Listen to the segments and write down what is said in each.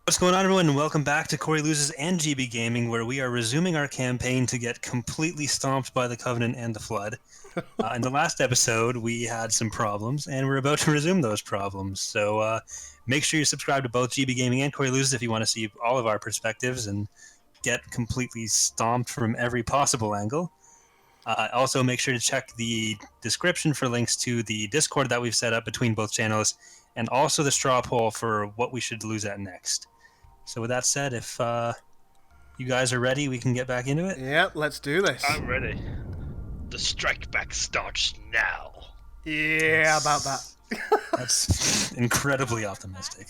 What's going on, everyone, and welcome back to Corey Loses and GB Gaming, where we are resuming our campaign to get completely stomped by the Covenant and the Flood. In the last episode, we had some problems, and we're about to resume those problems. So make sure you subscribe to both GB Gaming and Corey Loses if you want to see all of our perspectives and get completely stomped from every possible angle. Also, make sure to check the description for links to the Discord that we've set up between both channels, and also the straw poll for what we should lose at next. So with that said, if you guys are ready, we can get back into it. Yeah, let's do this. I'm ready. The strike back starts now. Yeah, about that. That's incredibly optimistic.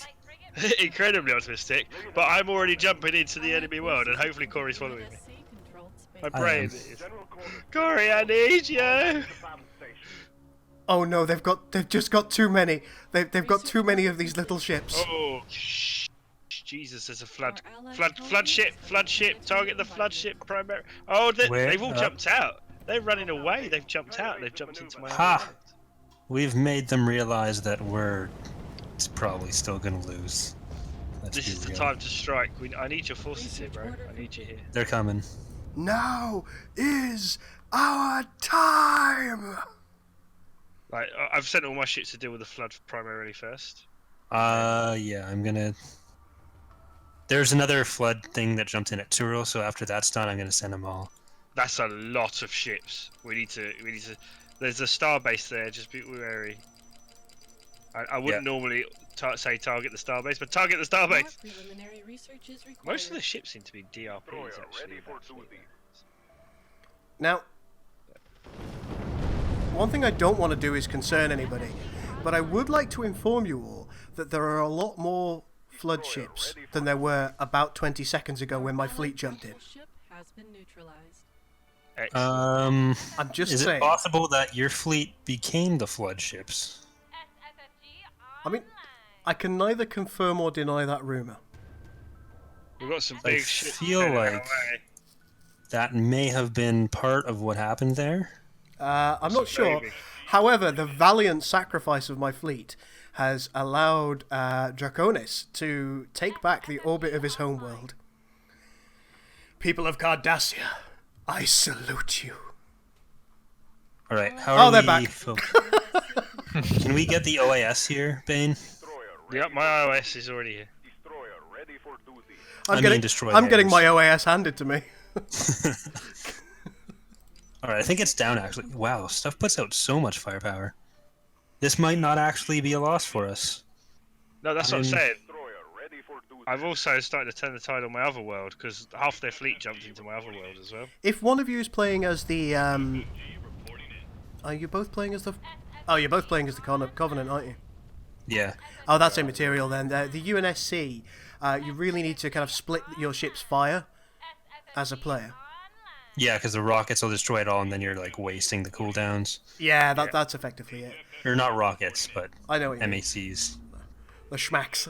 Incredibly optimistic, but I'm already jumping into the enemy world, and hopefully Corey's following me. My brain is. Corey, I need you. Oh no, they've just got too many. They've got too many of these little ships. Oh, Jesus! There's a flood ship. Target the flood ship primary. Oh, they've all jumped out. They're running away. They've jumped out. They've jumped into my. Ha! We've made them realize that we're probably still going to lose. This is the time to strike. I need your forces here, bro. I need you here. They're coming. Now is our time. Like, I've sent all my ships to deal with the flood primarily first. Yeah, I'm gonna. There's another flood thing that jumped in at Tyrrell, so after that's done, I'm gonna send them all. That's a lot of ships. We need to. There's a star base there. Just be wary. I wouldn't normally say target the star base, but target the star base. Most of the ships seem to be DRPs actually. Now, one thing I don't want to do is concern anybody, but I would like to inform you all that there are a lot more flood ships than there were about 20 seconds ago when my fleet jumped in. Excellent. I'm just Is saying. it possible that your fleet became the flood ships? I mean, I can neither confirm or deny that rumor. We've got some I big ships. feel like that may have been part of what happened there. I'm not sure. However, the valiant sacrifice of my fleet has allowed Draconis to take back the orbit of his homeworld. People of Cardassia, I salute you. All right, how are they're we? back. Can we get the OAS here, Bane? Yep, my OS is already here. I'm destroy getting theirs. my OAS handed to me. Alright, I think it's down actually. Wow, stuff puts out so much firepower. This might not actually be a loss for us. No, that's what I'm saying. I've also started to turn the tide on my other world because half their fleet jumped into my other world as well. If one of you is playing as the, are you both playing as the? Oh, you're both playing as the Covenant, aren't you? Yeah. Oh, that's immaterial then. The UNSC, you really need to kind of split your ship's fire as a player. Yeah, because the rockets will destroy it all, and then you're like wasting the cooldowns. Yeah, that's effectively it. Or not rockets, but I know what you mean. MACs. The schmacks.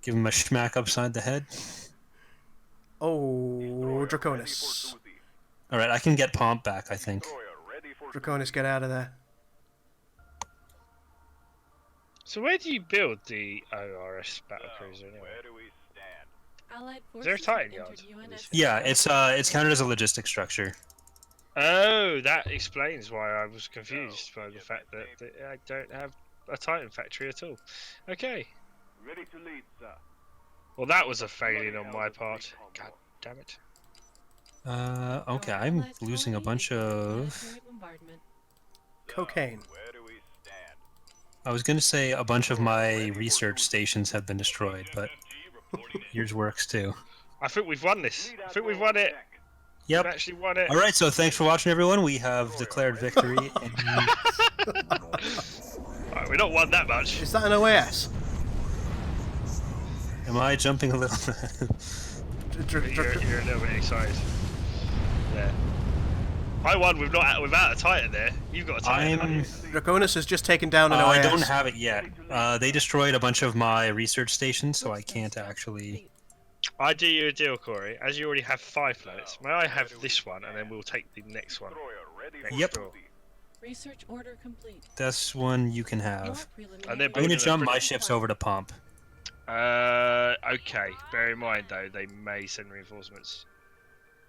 Give him a schmack upside the head. Oh, Draconis. Alright, I can get Pomp back, I think. Draconis, get out of there. So where do you build the ORS battlecruiser anyway? Is there a Titan yard? Yeah, it's counted as a logistic structure. Oh, that explains why I was confused by the fact that I don't have a Titan factory at all. Okay. Ready to lead, sir. Well, that was a failing on my part. God damn it. Okay, I'm losing a bunch of... Cocaine. Where do we stand? I was gonna say a bunch of my research stations have been destroyed, but yours works too. I think we've won this. I think we've won it. Yep. We've actually won it. Alright, so thanks for watching, everyone. We have declared victory. Alright, we've not won that much. Is that an OAS? Am I jumping a little You're a little bit excited. Yeah. I won without a Titan there. You've got a Titan. Draconis has just taken down an OAS. I don't have it yet. They destroyed a bunch of my research stations, so I can't actually... I do you a deal, Corey. As you already have 5 planets, may I have this one, and then we'll take the next one. Yep. Sure. Research order complete. This one you can have. And then I'm gonna jump my ships over to Pomp. Okay. Bear in mind though, they may send reinforcements.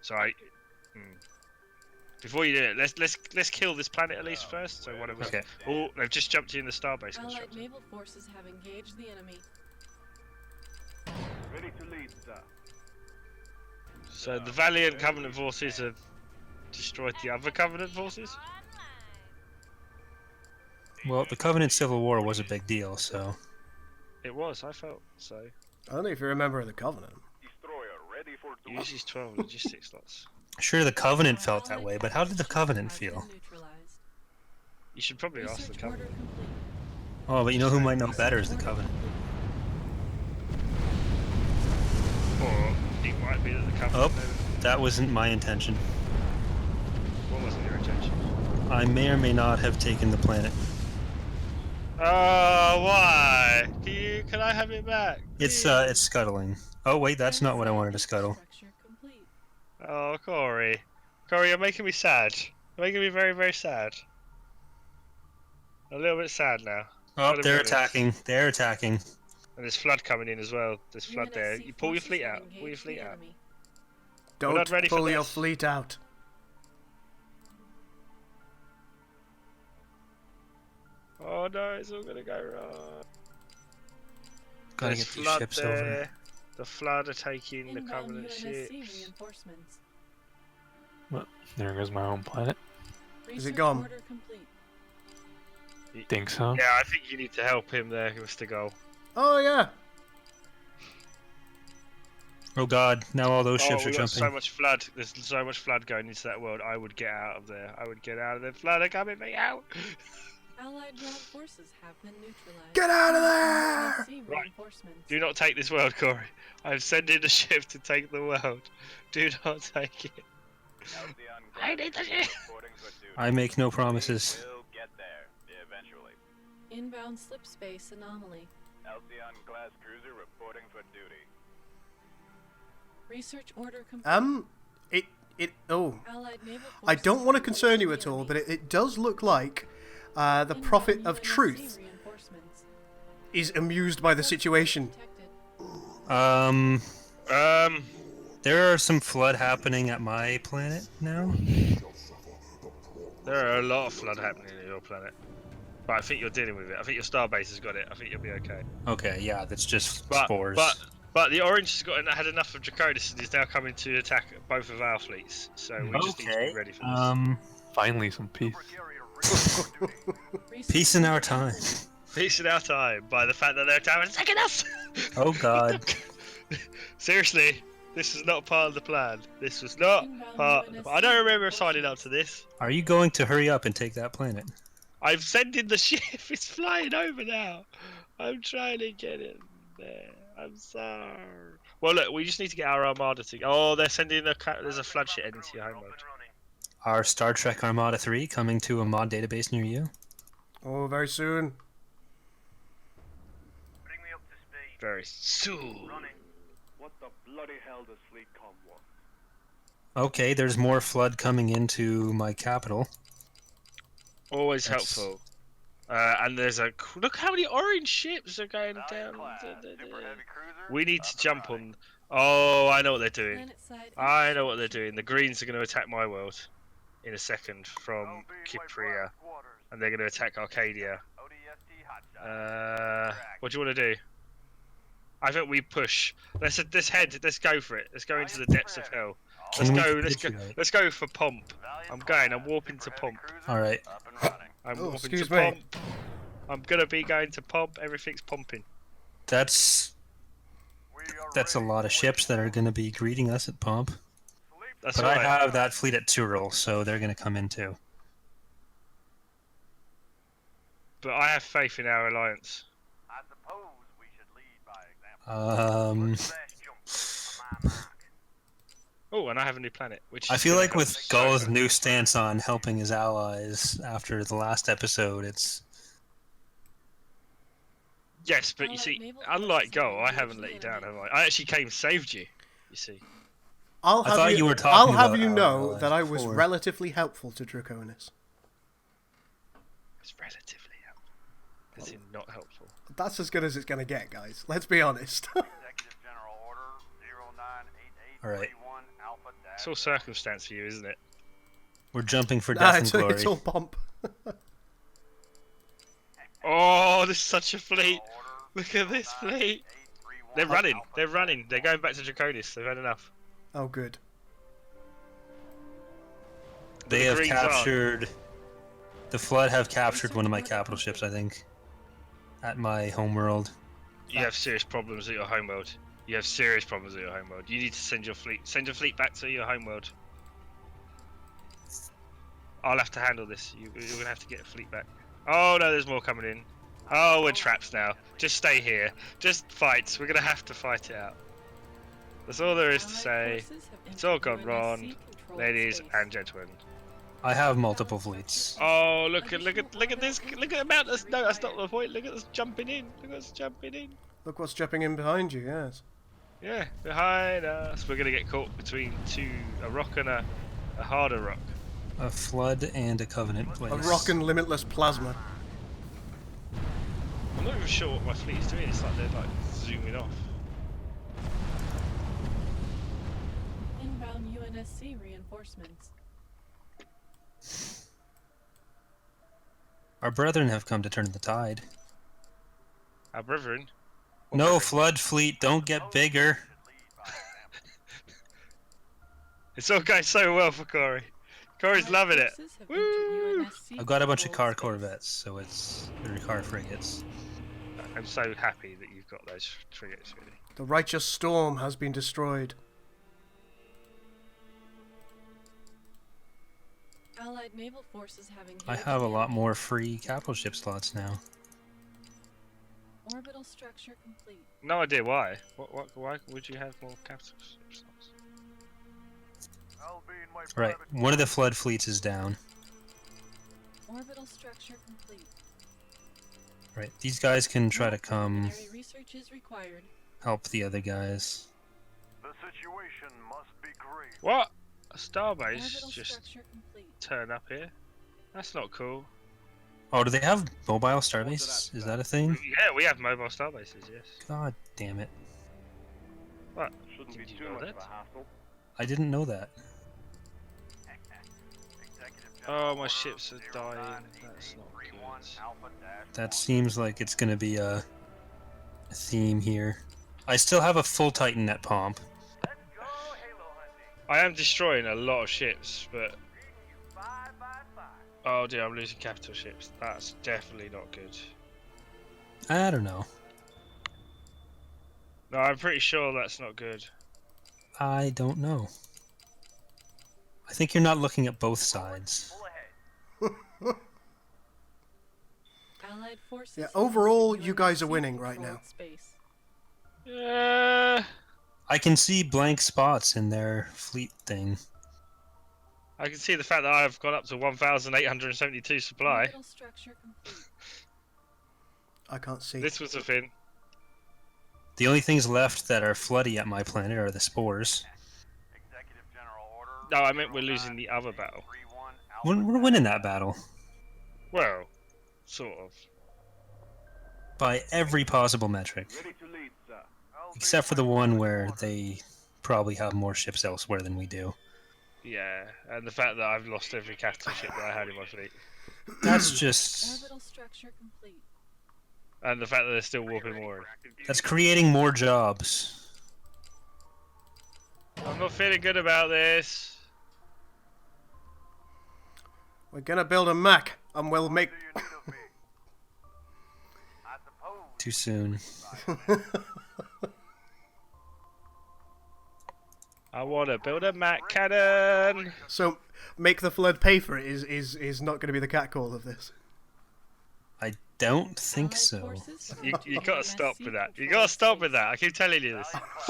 So before you do it, let's kill this planet at least first. So one of us. Okay. Oh, they've just jumped in the starbase Allied constructor. naval forces have engaged the enemy. Ready to lead, sir. So the valiant Covenant forces have destroyed the other Covenant forces. Well, the Covenant Civil War was a big deal, so... It was. I felt so. Only if you're a member of the Covenant. Destroyer ready for Uses 12 logistics slots. Sure, the Covenant felt that way, but how did the Covenant feel? You should probably ask the Covenant. Oh, but you know who might know better is the Covenant. Or it might be that the Covenant. Oh, that wasn't my intention. What wasn't your intention? I may or may not have taken the planet. Oh, why? Can I have it back? It's scuttling. Oh wait, that's not what I wanted to scuttle. Oh, Corey. Corey, you're making me sad. You're making me very, very sad. A little bit sad now. Oh, Gotta be they're honest. attacking. They're attacking. And there's flood coming in as well. There's flood there. You pull your fleet out. Pull your fleet out. Don't not ready for pull your this. fleet out. Oh no, it's all gonna go wrong. Gotta There's get these flood ships there. over. The flood are taking the Inbound Covenant UNSC ships. reinforcements. Well, there goes my home planet. Is it Research gone? order complete. Think so? Yeah, I think you need to help him there, Mr. Goal. Oh yeah. Oh god, now all those ships are we've got jumping. so much flood. There's so much flood going into that world. I would get out of there. I would get out of there. Flood are coming me out. Allied ground forces have been neutralized. Get out of there! UNSC Right. reinforcements. Do not take this world, Corey. I'm sending a ship to take the world. Do not take it. I need the ship. I make no promises. We'll get there eventually. Inbound slip space anomaly. Halcyon class cruiser reporting for duty. Research order complete. Oh. Allied naval I forces don't want to have concern engaged you the at all, enemy. but it does look like the Inbound Prophet of UNSC Truth reinforcements. is amused by the situation. Detected. There are some flood happening at my planet now. There are a lot of flood happening on your planet. But I think you're dealing with it. I think your starbase has got it. I think you'll be okay. Okay, yeah, that's just But spores. but the orange has had enough of Draconis and is now coming to attack both of our fleets. So we just need to Okay, be ready for this. Finally, some peace. Research Peace in our order time. complete. Peace in our time by the fact that they're attacking us. Oh god. Seriously, this is not part of the plan. This was not part. I don't remember signing up to this. Are you going to hurry up and take that planet? I'm sending the ship. It's flying over now. I'm trying to get it there. I'm sorry. Well, look, we just need to get our armada to. Oh, they're sending a. There's a flood ship heading to your home mode. Our Star Trek Armada 3 coming to a mod database near you? Oh, very soon. Bring me up to speed. Very soon. Running. What the bloody hell does fleet com want? Okay, there's more flood coming into my capital. Always That's- helpful. And there's a look how many orange ships are going down. Class, super heavy cruiser. We need up to and jump running. on. Oh, I know what they're doing. Planet side I know what they're doing. The Greens are going to attack my world in a second from Don't be my Kypria, black waters. and they're going to attack Arcadia. ODST hotshot. What do you want to do? I think we push. Let's head. Let's go for it. Let's go into the depths of hell. Can we Let's go. capitulate? Let's go for Pomp. Valiant I'm going. I'm class, warping to super heavy Pomp. cruiser, Alright. Up and running. I'm Oh, warping excuse to me. Pomp. I'm gonna be going to Pomp. Everything's pumping. That's We are that's a ready lot of for ships that are going to be greeting us at Pomp. sleep. That's But right. I have that fleet at Tyrrell, so they're going to come in too. But I have faith in our alliance. I suppose we should lead by example. Fast jump. My mark. Oh, and I have a new planet. Which I is feel gonna like help with us so Gull's much. new stance on helping his allies after the last episode, it's Yes, but you Allied see, naval unlike forces Gull, I engaged haven't the let you down, have enemy. I? I actually came and saved you. You see. I'll I have thought you were I'll talking have about you our know allies that I was before. relatively helpful to Draconis. It's relatively helpful. As in not helpful. That's as good as it's gonna get, guys. Let's be honest. Executive General Order 098831 All right. Alpha Dash. It's all circumstance for you, isn't it? We're jumping for Nah, death and glory. it's all pomp. Oh, this is such a fleet. Look at this fleet. They're running. They're running. They're going back to Draconis. They've had enough. Oh, good. They the have Greens aren't. captured. The Flood have captured one of my capital ships, I think, at my homeworld. You have serious problems at your homeworld. You have serious problems at your homeworld. You need to send your fleet. Send your fleet back to your homeworld. I'll have to handle this. You're gonna have to get a fleet back. Oh no, there's more coming in. Oh, we're trapped now. Just stay here. Just fight. We're gonna have to fight it out. That's all there is to say. It's all gone wrong, ladies and gentlemen. I have multiple fleets. Oh, look at this. Look at the amount. No, that's not the point. Look at us jumping in. Look at us jumping in. Look what's jumping in behind you. Yes. Yeah, behind us. We're gonna get caught between a rock and a harder rock. A Flood and a Covenant place. A rock and limitless plasma. I'm not even sure what my fleet is doing. It's like they're like zooming off. Inbound UNSC reinforcements. Our brethren have come to turn the tide. Our brethren. No, Flood fleet, don't get bigger. It's all going so well for Corey. Corey's loving it. Forces have Woo! entered UNSC I've got a bunch of control car space. corvettes, so it's or car frigates. I'm so happy that you've got those frigates, really. The righteous storm has been destroyed. Allied naval forces having. I have a lot more free capital ship slots now. Orbital structure complete. No idea why. Why would you have more capital ships? I'll be in my Right, private one of the Flood fleets is down. Orbital structure complete. Right, these guys can try to come Preliminary research is required. help the other guys. The situation must be grave. What? A starbase Orbital just structure complete. turn up here? That's not cool. Oh, do they have mobile starbase? Is that a thing? Yeah, we have mobile starbases, yes. God damn it. What? Shouldn't be Did you too know much that? of a hassle. I didn't know that. Executive Oh, General my Order ships are dying. That's not 098831 good. Alpha Dash That 1. seems like it's gonna be a theme here. I still have a full Titan at Pomp. Let's go Halo hunting. I am destroying a lot of ships, but Bye bye bye. oh dear, I'm losing capital ships. That's definitely not good. I don't know. No, I'm pretty sure that's not good. I don't know. I think you're not looking at both sides. Full ahead. Allied forces. Yeah, have overall, entered you guys are UNSC winning right controlled now. Space. Yeah, I can see blank spots in their fleet thing. I can see the fact that I've gone up to 1,872 supply. Orbital structure complete. I can't see. This was a thing. The only things left that are floody at my planet are the spores. Executive General Order. No, I meant we're losing the other battle. 0931 Alpha We're winning that battle. Well, sort of. By every possible metric. Ready to lead, sir. I'll be Except for the in my one private where quarters. they probably have more ships elsewhere than we do. Yeah, and the fact that I've lost every capital ship that I had in my fleet. That's just... Orbital structure complete. And the fact that they're still warping more. That's creating more jobs. I'm not feeling good about this. We're gonna build a Mac, and we'll make. Do you need of me? I suppose. Too soon. I want to build a Mac cannon. So, make the flood pay for it is not going to be the catcall of this. I don't think Allied so. forces have You entered gotta stop UNSC with that. You controlled gotta stop space. with that. I keep telling you this.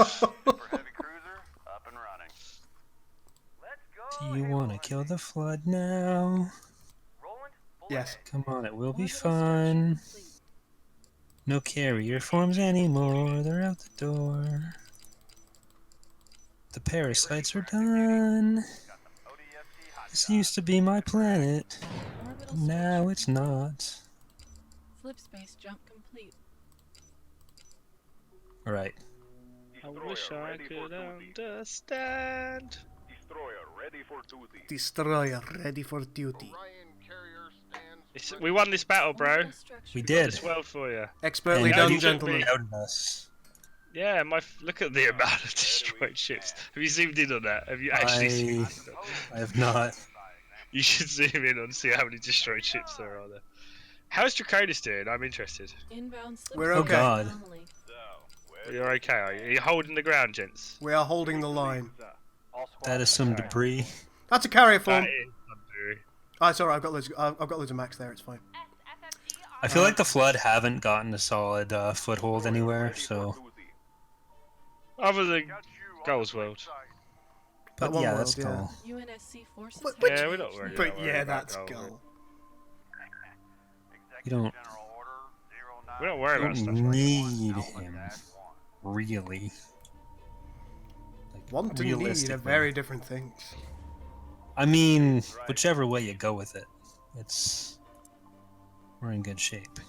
Super heavy cruiser up and running. Let's go. Do you Halo want to hunting. kill the flood now? Roland, full Yes. ahead. Come on, it will be Orbital structure fun. complete. No carrier forms anymore, they're out the door. The parasites are done. Got some ODST hot This shots. used to be my planet, Orbital but now structure it's complete. not. Flip space jump complete. All right. I wish I could understand. Destroyer ready for duty. Destroyer ready for duty. We won this battle, bro. Orbital structure. We Got did. this world for you. Expertly And done, you gentlemen. doubted us. Yeah, look at the amount of destroyed ships. Have you zoomed in on that? Have you actually zoomed in? I have not. You should zoom in and see how many destroyed ships there are there. How's Draconis doing? I'm interested. Inbound slip We're signal okay. God. anomaly. You're okay, are you? Are you holding the ground, gents? We are holding the line. That is some debris. That's a carrier That form. is untrue. Oh, it's alright. I've got loads of max there. It's fine. I feel like the Flood haven't gotten a solid foothold anywhere, so... Other than Goals World. That But one yeah, world, that's yeah. cool. UNSC forces. But- have but- Yeah, we're not worried. But about yeah, about that's Goals goal. World. You don't We're not worried about stuff like that. need him, really. Like, Want and need are realistically. very different things. I mean, whichever way you go with it, we're in good shape.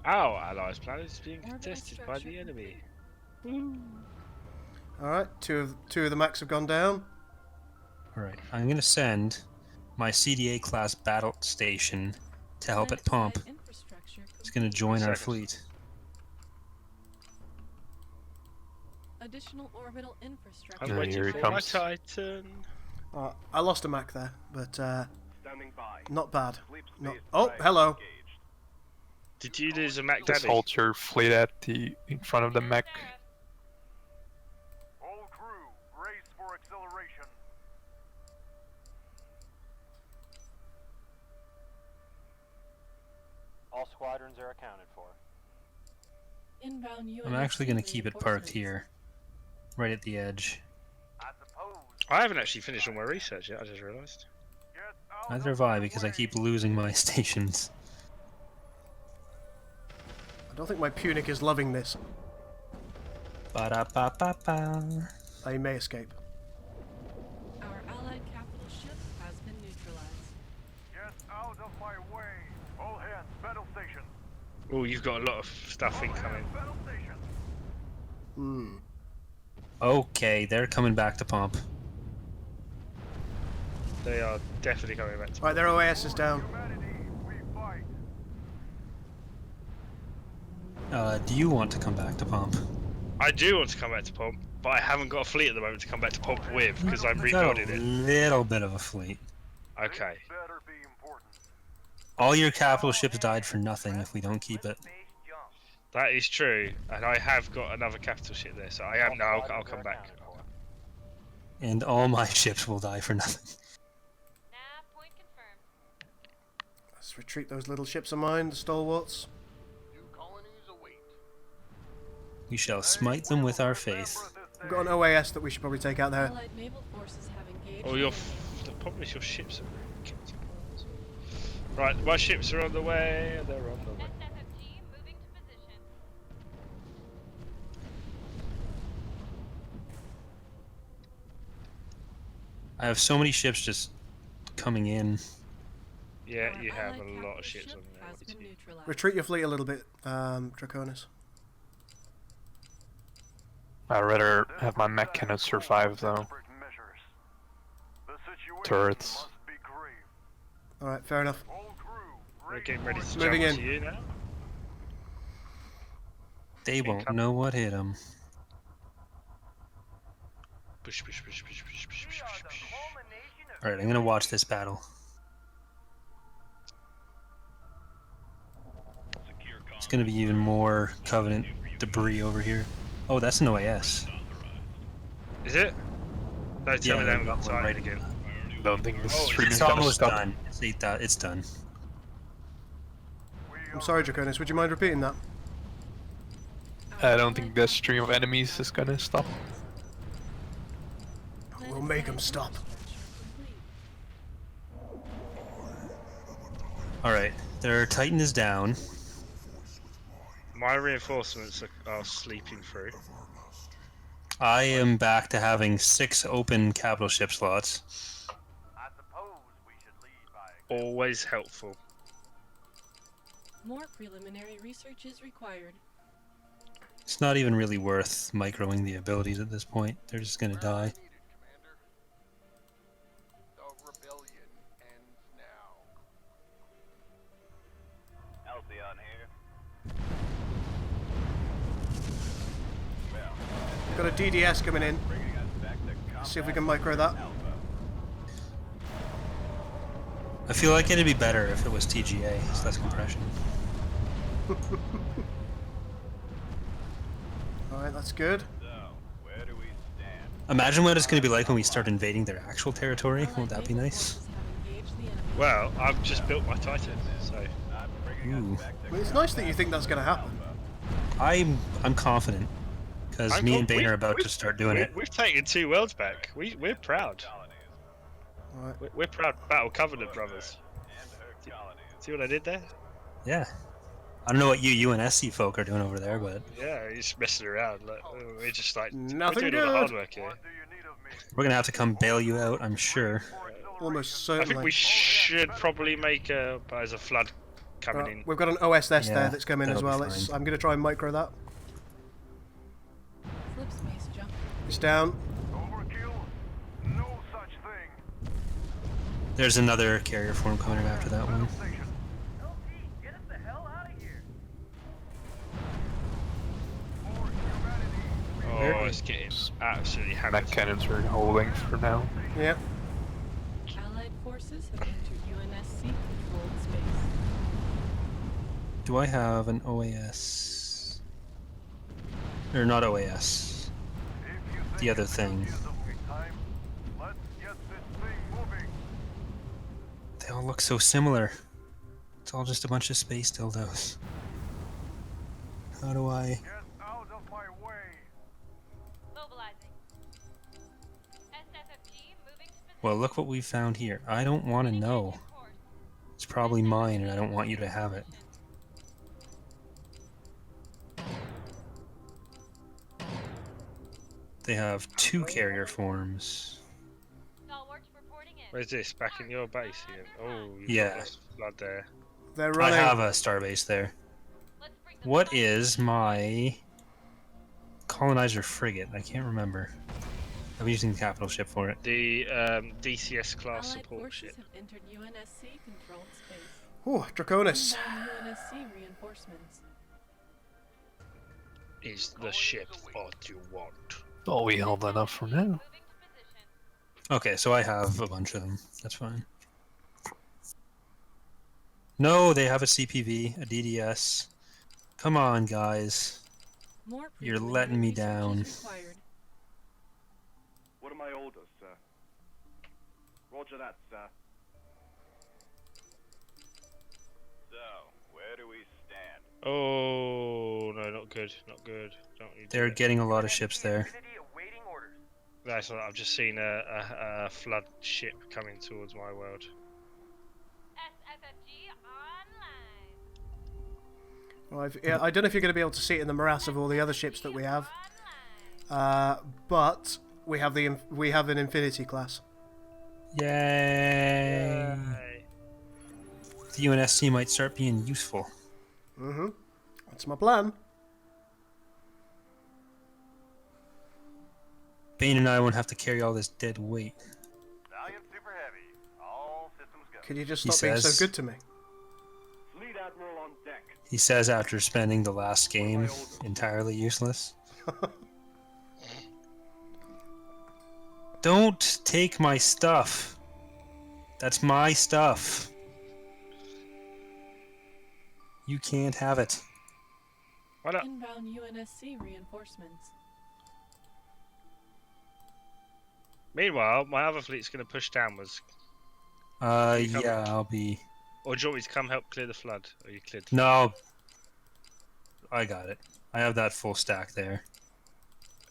Our allies' planet is being Orbital contested by the structure enemy. Alright, two of the max have gone down. Alright, I'm gonna send my CDA class battle station to help at Pomp. Planetary infrastructure It's gonna complete. join our Seconds. fleet. Additional orbital infrastructure. I'm Yeah, waiting here he for my comes. Titan. I lost a mac there, but Standing by. not bad. Sleep Not... space Oh, drive hello. engaged. Did you lose a Mac Just Daddy? hold your fleet in front of the mech. All crew, brace for acceleration. All squadrons are accounted for. Inbound UNSC I'm actually gonna keep it parked reinforcements. here, right at the edge. I suppose. I haven't actually finished all my research yet, I just realised. Get out Neither of have I, my because I way. keep losing my stations. I don't think my Punic is loving this. Ba-da-ba-ba-ba. I may escape. Our allied capital ship has been neutralized. Get out of my way. All hands, battle station. Oh, you've got a lot of stuff incoming. Battle station. Hmm. Okay, they're coming back to Pomp. They are definitely coming back to Right, their OAS is down. Humanity, we fight. Do you want to come back to Pomp? I do want to come back to Pomp, but I haven't got a fleet at the moment to come back to Pomp with, because I'm I've got rebuilding a it. little bit of a fleet. Okay. This better be important. All your capital ships died for nothing if we don't keep it. Space jump. That is true, and I have got another capital ship there, so I am now. I'll come back. And all my ships will die for nothing. Point confirmed. Let's retreat those little ships of mine, the stalwarts. New colonies await. We shall smite them with our faith. We've got an OAS that we should probably take out there. Allied naval forces have engaged. Oh, the problem is your ships are right. My ships are on the way. They're on the way. SFFG moving to position. I have so many ships just coming in. Yeah, Our you have allied a lot capital of ships ship on there. has What been do you- neutralized. Retreat your fleet a little bit, Draconis. I'd rather have my mech cannon survive though. Desperate measures. The situation Turrets. must be grave. Alright, fair enough. All crew, We're race getting ready for to Moving jump in. to you now. They won't Incoming. know what hit them. Push, push, push, push, push, push, We push, are push, the push. culmination of Alright, I'm gonna watch this battle. It's gonna be even more Covenant debris over here. Oh, that's an OAS. Is it? No, tell me they haven't got that one time right again. Don't think this Oh, stream It's is gonna almost stop. done. It's done. I'm sorry, Draconis, would you mind repeating that? I don't think the stream of enemies is gonna stop. We'll make 'em stop. Alright, their Titan is down. My reinforcements are sleeping through. I am back to having 6 open capital ship slots. I suppose we should lead by example. Always helpful. More preliminary research is required. It's not even really worth microing the abilities at this point. They're just gonna die. The rebellion ends now. Alcyon here. Got a DDS coming in. Bringing us back to combat. See if we can micro that. Alpha. I feel like it'd be better if it was TGA, so less compression. Alright, that's good. So, where do we stand? Imagine what it's gonna be like when we start invading their actual territory. Allied Won't that be naval nice? forces have engaged the enemy. Well, I've just built my Titan, so Not bringing Ooh. us back to I mean, it's nice that you think that's going to happen. I'm confident because I'm me con- and Bane we- are about we- to start doing it. we've taken 2 worlds back. We're proud. colonies We're proud Battle Covenant brothers. and her colonies. See what I did there? Yeah. I don't know what you UNSC folk are doing over there, but Yeah, he's just messing around. Like, we're just like Nothing we're doing all the hard good. work here. What do you need of me? we're gonna have to come bail you out, I'm sure. Almost I think certainly. we should probably make there's a flood coming Right, in. we've got an OSS there Yeah, that's coming as that'll be well. fine. I'm going to try and micro that. Flip space jump. It's down. Overkill? No such thing. There's another carrier form coming in after that one. Station. LT, get us the hell out of here. For humanity. Oh, it's getting absolutely hammered. Mech cannons are holding for now. Yep. Allied forces have entered UNSC controlled space. Do I have an OAS? Or not OAS. If you think The other it's thing. years of free time, let's get this thing moving. They all look so similar. It's all just a bunch of space dildos. How do I... Get out of my way. Mobilizing. SFFG moving to position. Well, look what we found here. I don't want to know. Course. It's probably mine and I don't want you to have it. They have 2 carrier forms. Stalwarts reporting in. Where's this? Back in your base here. Oh, you've Yeah. got this flood there. They're I running. have a starbase there. Let's bring the What flood is my colonizer frigate? I can't remember. I'm using the capital ship for it. The DCS class Allied support forces ship. have entered UNSC controlled space. Ooh, Draconis. Inbound UNSC reinforcements. Is the ship what you want? Oh, we held enough for now. moving to position. Okay, so I have a bunch of them. That's fine. No, they have a CPV, a DDS. Come on, guys. More You're letting me preliminary down. research is required. What are my orders, sir? Roger that, sir. So, where do we stand? Oh no, not good, not good. Don't need They're getting a lot of ships there. Infinity awaiting orders. That's what I've just seen a flood ship coming towards my world. SFFG online. Well, yeah, I don't know if you're going to be able to see it in the morass of all the other ships that we have, but we have an Infinity class. Yay! The UNSC might start being useful. Mm-hmm. That's my plan. Bane and I won't have to carry all this dead weight. Valiant Super Heavy. All systems go. Could you just He stop being so says- good to me? Fleet Admiral on deck. He says after spending the last game entirely useless. Don't take my stuff. That's my stuff. You can't have it. Why not? Inbound UNSC reinforcements. Meanwhile, my other fleet's going to push downwards. You come- Yeah, I'll be... Or do you want me to come help clear the flood? Or you cleared? No. I got it. I have that full stack there.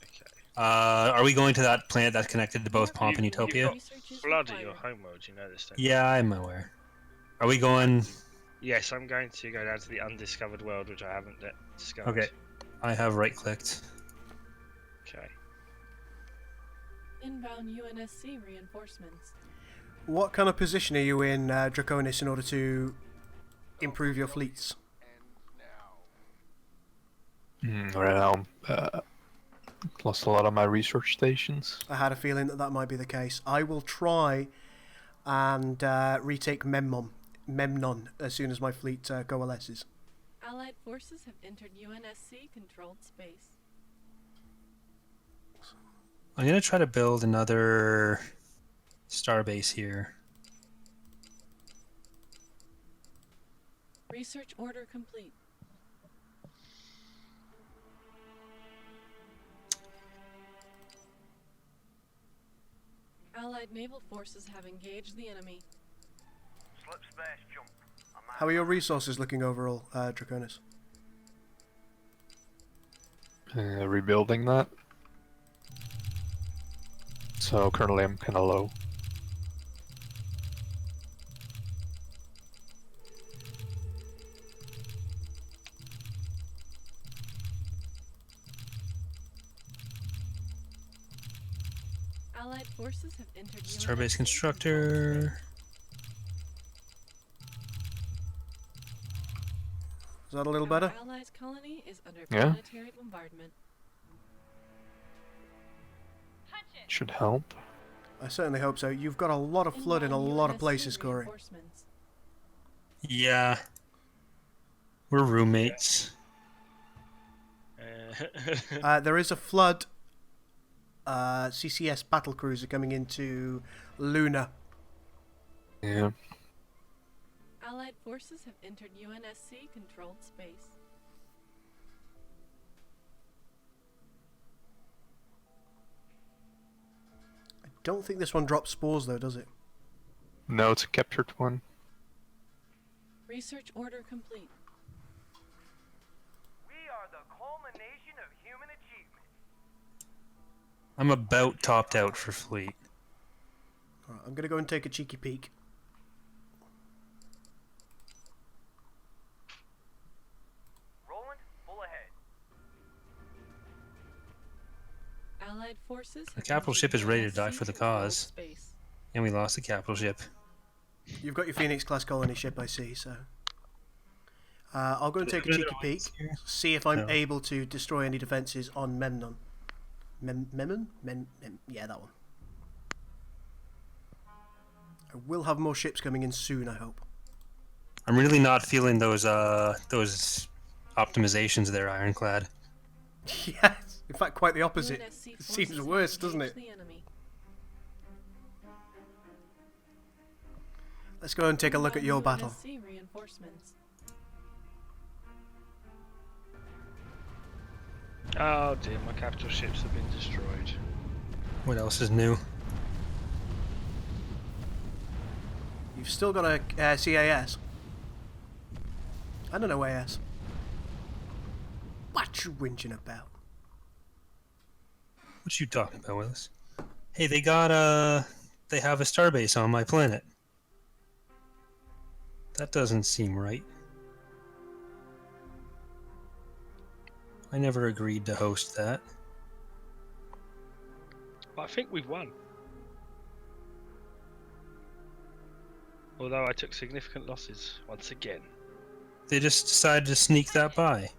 Okay. Are we going to that planet that's connected to both More Pomp and you've got Utopia? research is Flood at required. your homeworld, you know this thing. Yeah, I'm aware. Are we going... Yes, I'm going to go down to the undiscovered world, which I haven't yet discovered. Okay. I have right-clicked. Okay. Inbound UNSC reinforcements. What kind of position are you in, Draconis, in order to improve your fleets? Right now, lost a lot of my research stations. I had a feeling that that might be the case. I will try and retake Memnon as soon as my fleet coalesces. Allied forces have entered UNSC controlled space. I'm gonna try to build another starbase here. Research order complete. Allied naval forces have engaged the enemy. Slip space jump. How are your resources looking overall, Draconis? Rebuilding that. So currently I'm kind of low. Allied forces have entered Starbase UNSC constructor. Is that a little controlled better? space. Our allies' colony is under Yeah. planetary bombardment. Punch it. Should help. I certainly hope so. You've got a lot of flood in a lot of UNSC places, Corey. reinforcements. Yeah. We're roommates. There is a flood CCS battlecruiser coming into Luna. Yeah. Allied forces have entered UNSC controlled space. I don't think this one drops spores though, does it? No, it's a captured one. Research order complete. We are the culmination of human achievement. I'm about topped out for fleet. Alright, I'm gonna go and take a cheeky peek. Roland, full ahead. Allied forces. The have capital entered ship is ready to UNSC die for the controlled cause. Space. And we lost the capital ship. You've got your Phoenix class colony ship, I see. So I'll go and take a cheeky peek, see if I'm No. able to destroy any defenses on Memnon. Menon? Yeah, that one. I will have more ships coming in soon, I hope. I'm really not feeling those optimizations there, Ironclad. Yes, in fact, quite the opposite. UNSC It seems forces worse, have doesn't it? engaged the enemy. Let's go and take a look at your battle. UNSC reinforcements. Oh dear, my capital ships have been destroyed. What else is new? You've still got a CAS. I don't know AS. What you whinging about? What you talking about, Willis? Hey, they have a starbase on my planet. That doesn't seem right. I never agreed to host that. But I think we've won. Although I took significant losses once again. They just decided to sneak that by.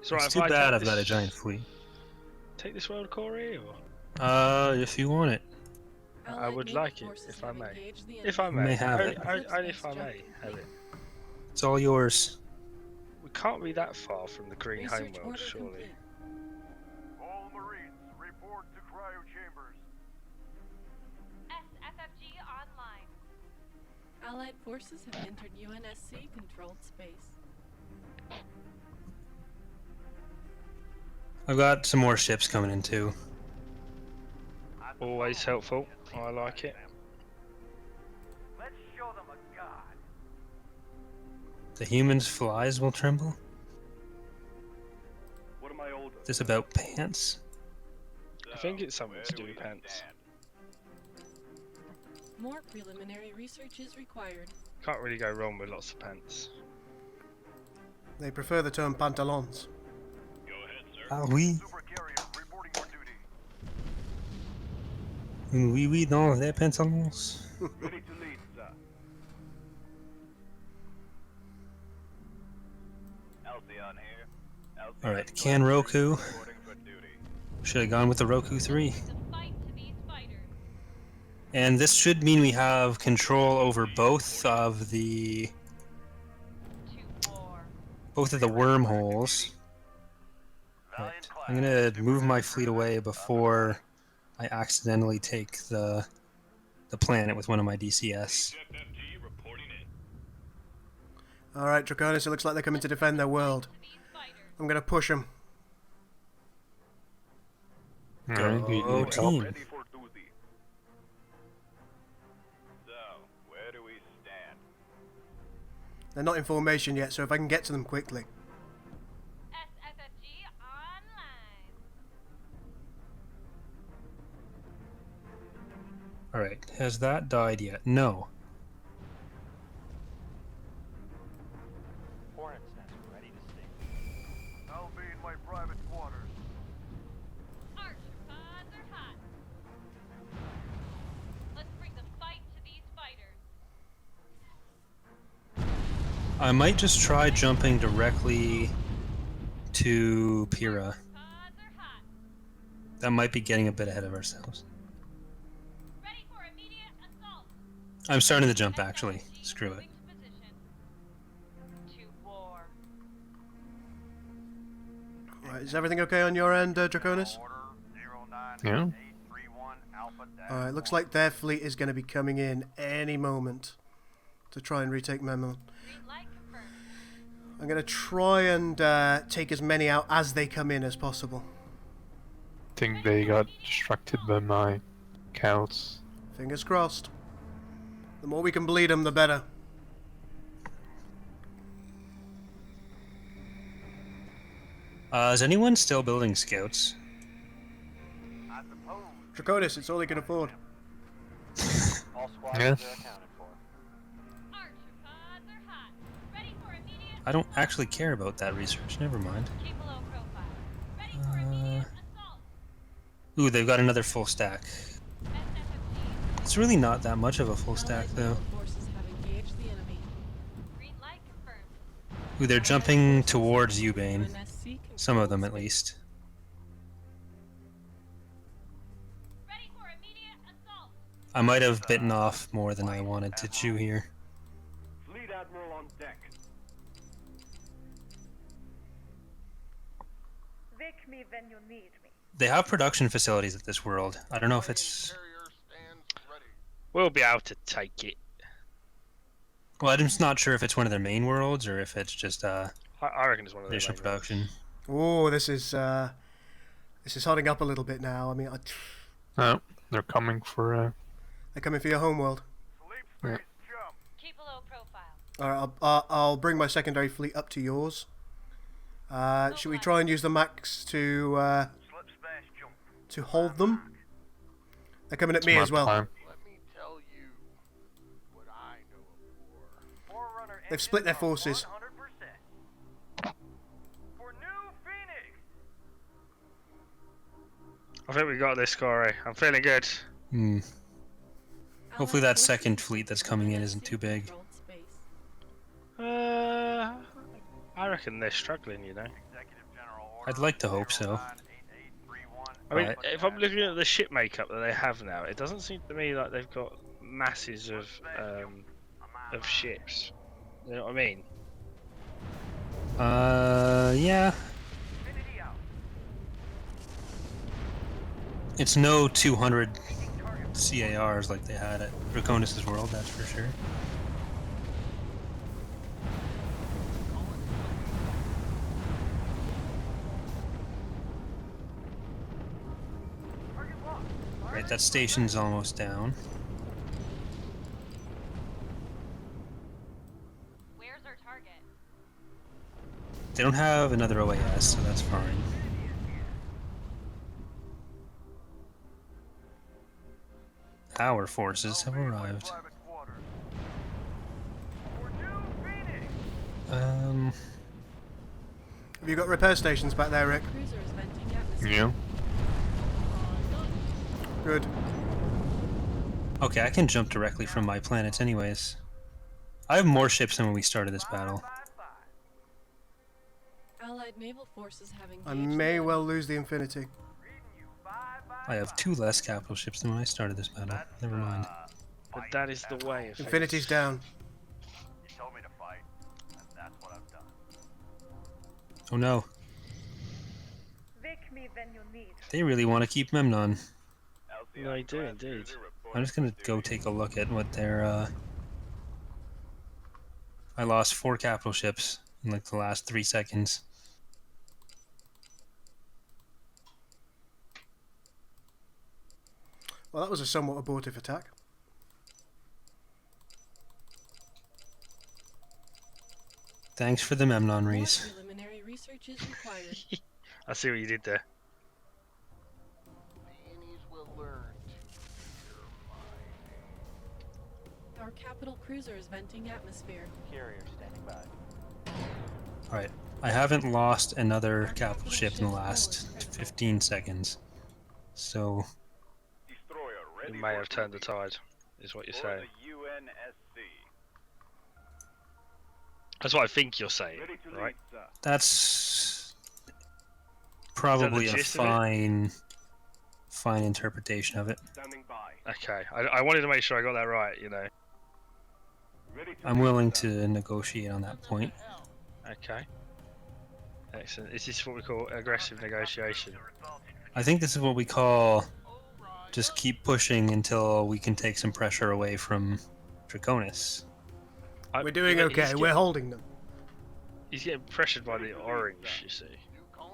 It's alright It's if too I bad take I've got a this- giant fleet. Take this world, Corey, or If you want it. I Allied would naval like it forces if I have may. engaged the If I enemy. may, may have only, it. only if I may have it. It's all yours. We can't be that far from the green Research homeworld, order surely. complete. All Marines, report to cryo chambers. SFFG online. Allied forces have entered UNSC controlled space. I've got some more ships coming in too. Always helpful. I like it. Let's show them a god. The humans' flies will tremble. What am I old of? This about pants? I think it's something to do with pants. More preliminary research is required. Can't really go wrong with lots of pants. They prefer the term pantalons. Go ahead, sir. Ah oui. Super carriers reporting for duty. Oui, oui, dans les pantalons. Ready to lead, sir. Halcyon here. Halcyon Alright, can Roku. reporting for duty. Should have gone with the Roku 3. The fight to these fighters. And this should mean we have control over both of the To war. wormholes. Right. I'm gonna move my fleet away before I accidentally take the planet with one of my DCS. Alright, Draconis, it looks like they're coming to defend their world. To these fighters. I'm gonna push them. Alright, you Go need help. team. Ready for duty. So, where do we stand? They're not in formation yet, so if I can get to them quickly. SFFG online. Alright, has that died yet? No. Hornet's nest ready to sting. I'll be in my private quarters. Archer pods are hot. Let's bring the fight to these fighters. I might just try jumping directly to Pyrrha. Pods are hot. That might be getting a bit ahead of ourselves. Ready for immediate assault. I'm starting to jump actually. SFFG Screw it. moving to position. To war. Right, is everything okay on your end, Draconis? Order Yeah. 09831 Alpha Dash. Alright, looks like their fleet is going to be coming in any moment to try and retake Menon. Green light confirmed. I'm going to try and take as many out as they come in as possible. Think they got distracted by my counts. Fingers crossed. The more we can bleed them, the better. Is anyone still building scouts? I suppose Draconis, it's all they can afford. all squads Yeah. are accounted for. Archer pods are hot. Ready for immediate I don't actually care about that research. Never mind. keep below profile. Ready for immediate assault. Ooh, they've got another full stack. SFFG. It's really not that much of a full stack Allied though. naval forces have engaged the enemy. Green light confirmed. Ooh, they're jumping towards Ubane. UNSC Some of them at controls least. Ready for immediate assault. I might have bitten off more than I wanted to chew here. Fleet Admiral on deck. Wake me when you need me. They have production facilities at this world. I don't know if it's... We'll be able to take it. Well, I'm just not sure if it's one of their main worlds or if it's just I reckon it's one of the initial main production. Oh, this is hotting up a little bit now. I mean, Oh, they're coming for they're coming for your homeworld. Sleep Yeah. space jump. Keep below profile. Alright, I'll bring my secondary fleet up to yours. Should we try and use the max to Slip space jump. hold them? They're coming at me as well. Time. Let me tell you what I know of war. Forerunner They've split their engines are forces. 100%. For New Phoenix. I think we got this, Corey. I'm feeling good. Hmm. Allied Hopefully that forces second fleet that's coming in UNSC isn't too big. controlled space. I reckon they're struggling, you know. Executive General Order I'd like to hope so. 09831 I mean, Right. if I'm looking at the ship makeup that they have now, it doesn't seem to me like they've got masses of ships. You know what I mean? Yeah. Infinity out. It's no 200 CARs like they had at Draconis' world, that's for sure. Target locked. Right, that station's almost down. Where's our target? They don't have another OAS, so that's fine. Our forces have arrived. Private quarters. For New Phoenix. Have you got repair stations back there, Rick? Cruisers venting atmosphere. Yeah. Good. Okay, I can jump directly from my planets anyways. I have more ships than when we started this battle. Bye, bye. Allied naval forces have engaged. I may well lose the Infinity. I have 2 less capital ships than when I started this battle. Never mind. But that is the way of Infinity's down. You told me to fight, and that's what I've done. Oh no, Wake me when you need. they really want to keep Memnon. No, you do indeed. I'm just gonna go take a look at what their. I lost 4 capital ships in like the last 3 seconds. Well, that was a somewhat abortive attack. Thanks for the Memnon, More Reese. preliminary research is required. I see what you did there. Our capital cruiser is venting atmosphere. Carrier standing by. Alright, I haven't lost another capital ship in the last 15 seconds. So, Destroyer ready You may for have turned the duty. tide, is what you're For saying. the UNSC. That's what I think you're saying, Ready to right? lead, sir. that's probably a gist of it? fine interpretation of it. Standing by. Okay, I wanted to make sure I got that right, you know. Ready to I'm lead, willing sir. to negotiate on that point. Okay. Excellent. Is this what we call aggressive negotiation? I think this is what we call just keep pushing until we can take some pressure away from Draconis. We're doing okay. We're holding them. He's getting pressured by the orange, you see.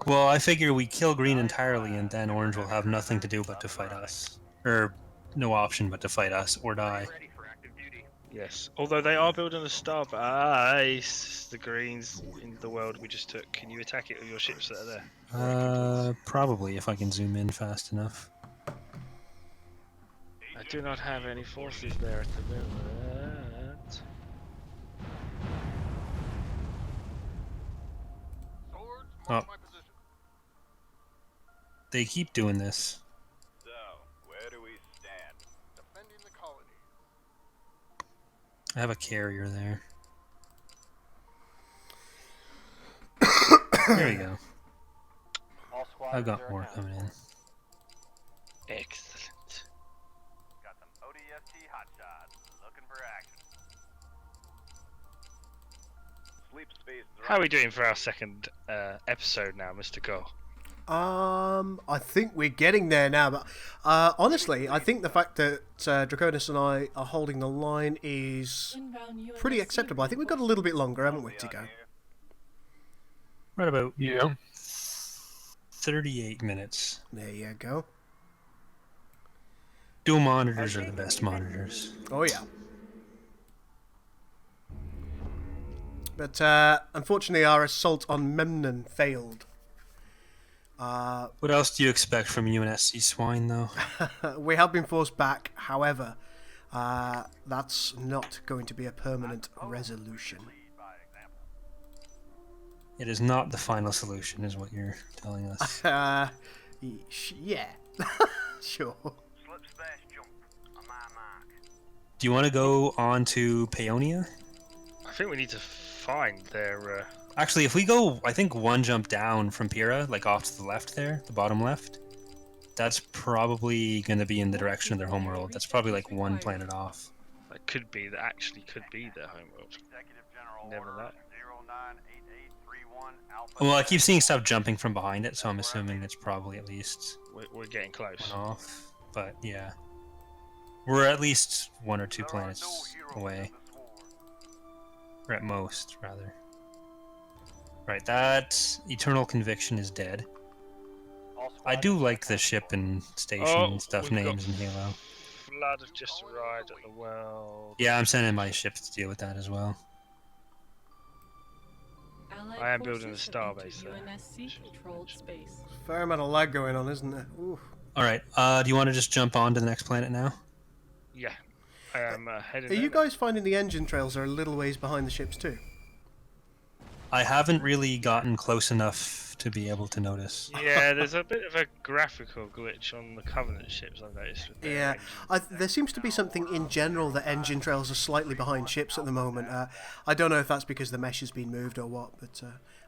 Well, I figure we kill green entirely and then orange will have nothing to do but to fight us. Or no option but to fight us or die. Ready for active duty. Yes. Although they are building a star base, the greens in the world we just took. Can you attack it with your ships that are there? Probably if I can zoom in fast enough. I do not have any forces there at the moment. Oh. They keep doing this. So, where do we stand? Defending the colony. I have a carrier there. There we go. All squadrons I've got are more accounted coming in. Excellent. Got some ODST hotshots. Looking for action. Sleep space How are we doing for our second episode now, Mr. Cole? I think we're getting there now, but honestly, I think the fact that Draconis and I are holding the line is Inbound pretty UNSC acceptable. I think we've got a little bit longer, haven't we, to go? Right about Yeah. 38 minutes. There you go. Dual monitors are the best monitors. Oh, yeah. But unfortunately, our assault on Menon failed. What else do you expect from UNSC Swine, though? We have been forced back, however, that's not going to be a permanent resolution. Lead by example. It is not the final solution, is what you're telling us. Yeah, sure. Slip smash jump on my mark. Do you want to go on to Paonia? I think we need to find their. Actually, if we go, I think one jump down from Pyrrha, like off to the left there, the bottom left, that's probably going to be in the direction of their homeworld. That's probably like one planet off. That could be. That actually could be their homeworld. Executive General Never Order know. 098831 Alpha. Well, I keep seeing stuff jumping from behind it, so I'm assuming it's probably at least We're getting close. one off. But yeah, we're at least 1 or 2 planets away, or at most, rather. Right, that Eternal Conviction is dead. I do like the ship and station and stuff we've got names in Halo. Flood have just arrived at the world. Yeah, I'm sending my ships to deal with that as well. Allied I am building a forces have starbase entered there. UNSC controlled space. Fair amount of lag going on, isn't there? Ooh. Alright, do you want to just jump on to the next planet now? Yeah, I am heading. Are you over. guys finding the engine trails are a little ways behind the ships too? I haven't really gotten close enough to be able to notice. Yeah, there's a bit of a graphical glitch on the Covenant ships I've noticed with their Yeah, engines. there seems to be something in general that engine trails are slightly behind ships at the moment. I don't know if that's because the mesh has been moved or what, but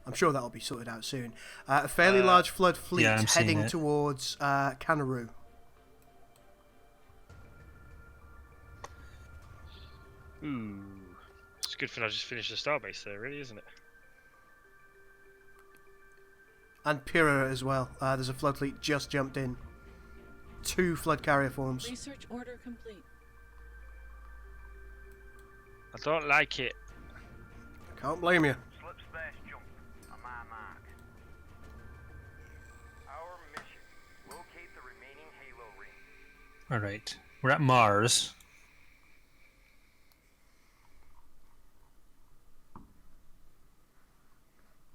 I'm sure that'll be sorted out soon. A fairly large flood fleet yeah, I'm seeing heading it. towards Canaroo. Ooh, it's a good thing I just finished the starbase there, really, isn't it? And Pyrrha as well. There's a flood fleet just jumped in. 2 flood carrier forms. Research order complete. I don't like it. Can't blame you. Slip smash jump on my mark. Our mission: locate the remaining Halo ring. Alright. We're at Mars.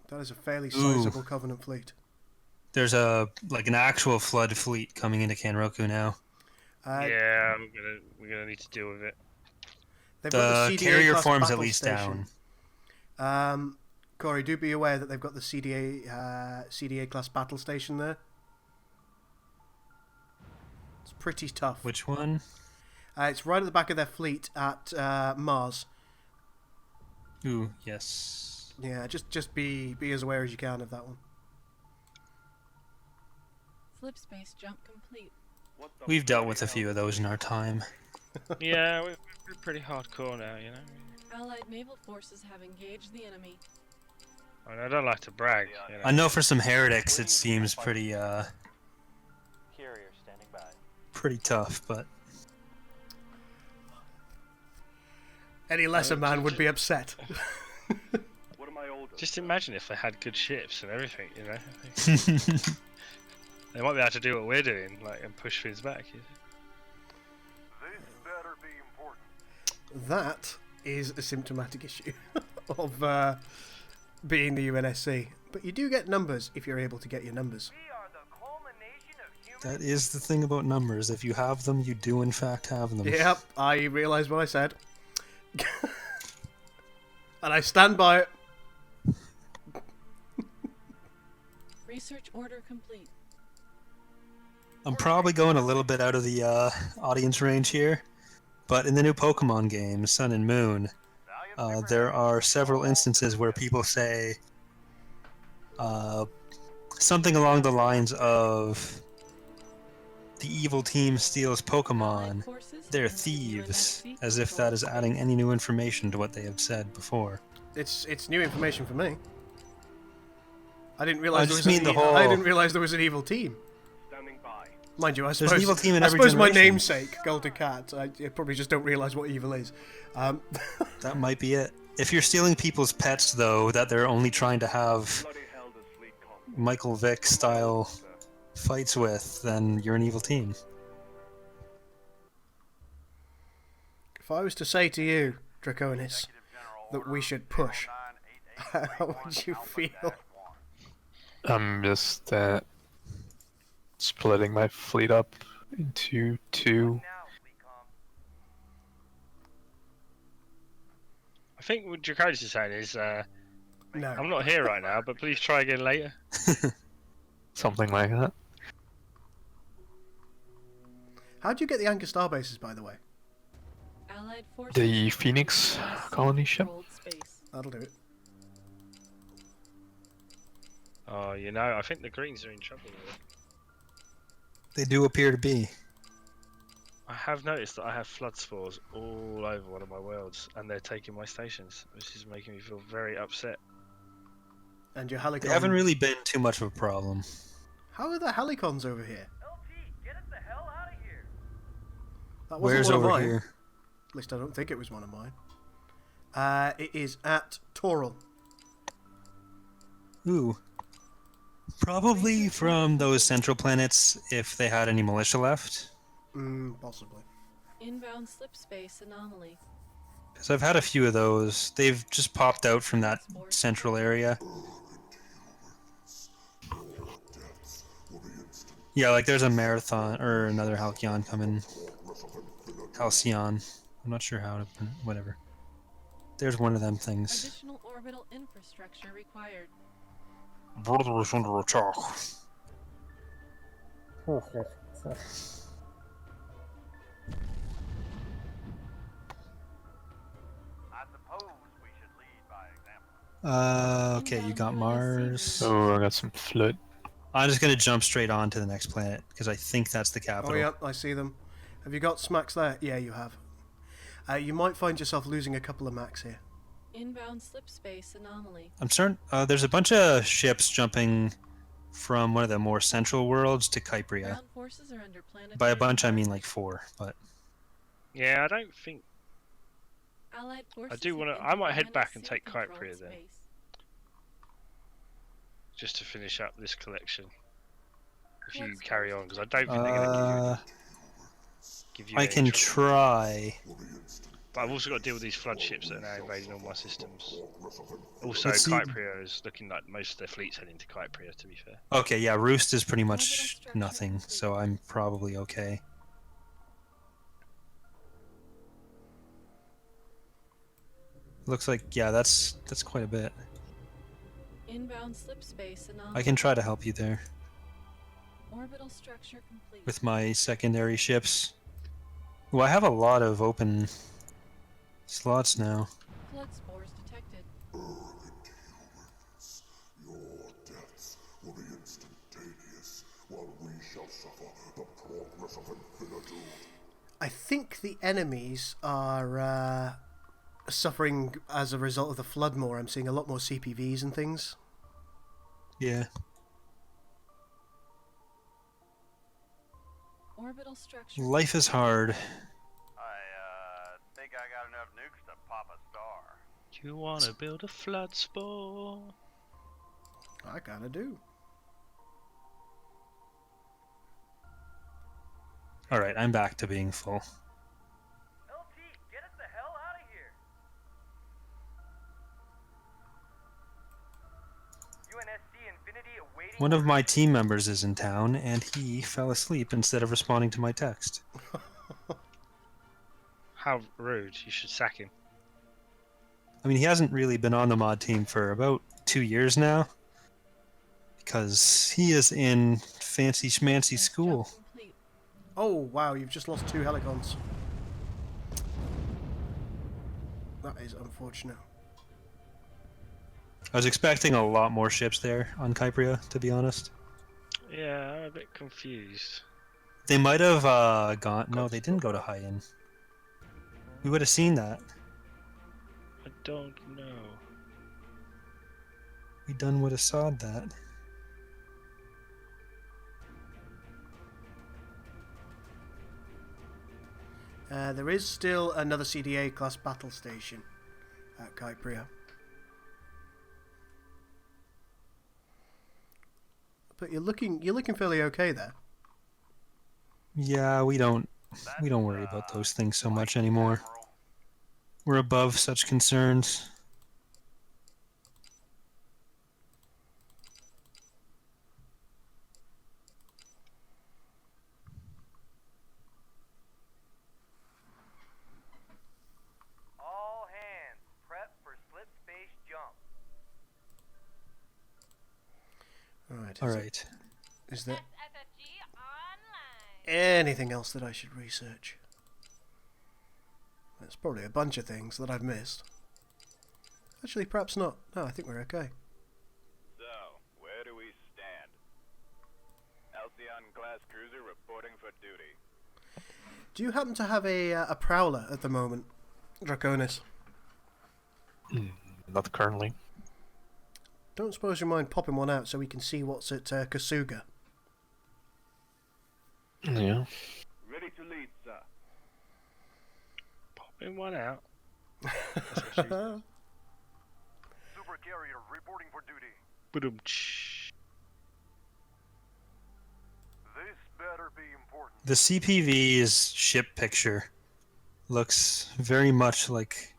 That is a fairly Ooh. sizable Covenant fleet. There's an actual flood fleet coming into Kanroku now. Yeah, we're gonna need to deal with it. They've The got the CDA carrier class form's at battle least station. down. Corey, do be aware that they've got the CDA class battle station there. It's pretty tough. Which one? It's right at the back of their fleet at Mars. Ooh, yes. Yeah, just be as aware as you can of that one. Slip space jump complete. We've dealt with a few of those in our time. Yeah, we're pretty hardcore now, you know. Allied naval forces have engaged the enemy. I mean, I don't like to brag, you know. I know for some heretics it seems pretty Carrier standing by. pretty tough, but Any lesser man would be upset. What am I older? Just imagine if they had good ships and everything, you know. They might be able to do what we're doing, like, and push things back. You know? This better be important. That is a symptomatic issue of being the UNSC. But you do get numbers if you're able to get your numbers. We are the culmination of human. that is the thing about numbers. If you have them, you do in fact have them. Yep, I realised what I said. And I stand by it. Research order complete. I'm probably going a little bit out of the audience range here, but in the new Pokemon game, Sun and Moon, there are several instances where people say something along the lines of the evil team steals Pokemon, they're thieves, as if that is adding any new information to what they have said before. It's new information for me. I didn't realise just mean the whole- I didn't realise there was an evil team. Standing by. Mind you, I There's suppose an evil team in I every suppose my generation. namesake, Golden Cat, I probably just don't realise what evil is. That might be it. If you're stealing people's pets, though, that they're only trying to have Bloody hell does fleet come. Michael Vick style fights with, then you're an evil team. If I was to say to you, Draconis, that we should push, how would you feel? I'm just splitting my fleet up into 2. I think what Draconis is saying is, No. I'm not here right now, but please try again later. Something like that. How'd you get the Anchor Star bases, by the way? Allied forces The Phoenix colony ship. controlled space. That'll do it. Oh, you know, I think the Greens are in trouble with it. They do appear to be. I have noticed that I have flood spores all over one of my worlds, and they're taking my stations, which is making me feel very upset. And your Helicon... They haven't really been too much of a problem. How are the Helicons over here? LT, get us the hell out of here. That wasn't Where's one of over mine. here? At least I don't think it was one of mine. It is at Toral. Ooh. Probably from those central planets, if they had any militia left. Possibly. Inbound slip space anomaly. Because I've had a few of those. They've just popped out from that central area. Yeah, like there's a marathon, or another Halcyon coming. Halcyon. I'm not sure how to... whatever. There's one of them things. Additional orbital infrastructure required. Brother is under attack. I suppose we should lead by example. Okay, you got Mars. Oh, I got some flood. I'm just gonna jump straight on to the next planet because I think that's the Oh, capital. yeah, I see them. Have you got smacks there? Yeah, you have. You might find yourself losing a couple of max here. Inbound slip space anomaly. I'm certain there's a bunch of ships jumping from one of the more central worlds to Kypria. Ground forces are under planetary. By a bunch, I mean like 4, but Yeah, I don't think. Allied forces I do want have to. I might head entered back and NSC take controlled Kypria then, space. just to finish up this collection. If you Let's carry go. on, because I don't think they're going to give you. I any can trouble. try. But I've also got to deal with these flood ships that are now invading all my systems. Also, Let's see. Kypria is looking like most of their fleet's heading to Kypria, to be fair. Okay, yeah, Roost is pretty much nothing, so I'm probably okay. Looks like, yeah, that's quite a bit. Inbound slip space anomaly. I can try to help you there Orbital structure complete. with my secondary ships. Well, I have a lot of open slots now. Flood spores detected. I think the enemies are suffering as a result of the flood more. I'm seeing a lot more CPVs and things. Yeah. Orbital structure. Life is hard. I think I got enough nukes to pop a star. You want to build a flood spore? I kinda do. Alright, I'm back to being full. LT, get us the hell out of here. UNSC Infinity awaiting. One of my team members is in town, and he fell asleep instead of responding to my text. How rude! You should sack him. I mean, he hasn't really been on the mod team for about 2 years now. Because he is in fancy schmancy school. Jump complete. Oh, wow, you've just lost 2 helicons. That is unfortunate. I was expecting a lot more ships there on Kypria, to be honest. Yeah, I'm a bit confused. They might have gone... No, they didn't go to High-In. We would have seen that. I don't know. We done would have sawed that. There is still another CDA class battle station at Kypria. But you're looking fairly okay there. Yeah, we don't worry about those things so much anymore. We're above such concerns. All hands, prep for slip space jump. Alright. Alright. Is there SFG online. anything else that I should research? There's probably a bunch of things that I've missed. Actually, perhaps not. No, I think we're okay. So, where do we stand? Halcyon class cruiser reporting for duty. Do you happen to have a prowler at the moment, Draconis? Not currently. Don't suppose you mind popping one out so we can see what's at Kasuga? Yeah. Ready to lead, sir. Popping one out. Super carrier reporting for duty. Ba-dum-tsh. This better be important. The CPV's ship picture looks very much like